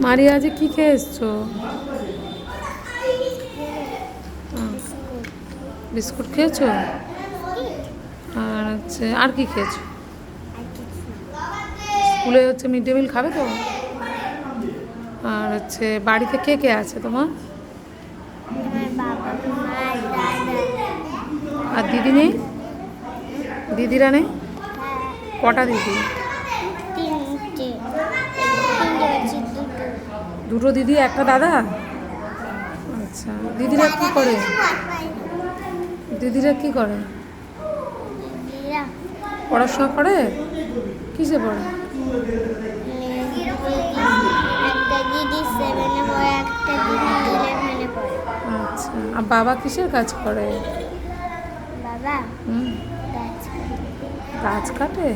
মারি আজ কি খেয়ে এসছো? বিস্কুট খেয়েছো? আর হচ্ছে আর কি খেয়েছো? স্কুলে হচ্ছে মিড ডে মিল খাবে তো? আর হচ্ছে বাড়িতে কে কে আছে তোমার? আর দিদি নেই? দিদিরা নেই? কটা দিদি? দুটো দিদি একটা দাদা? আচ্ছা, দিদিরা কি করে? দিদিরা কি করে? পড়াশোনা করে? কিসে পড়ে? আচ্ছা, আর বাবা কিসের কাজ করে? গাছ কাটে।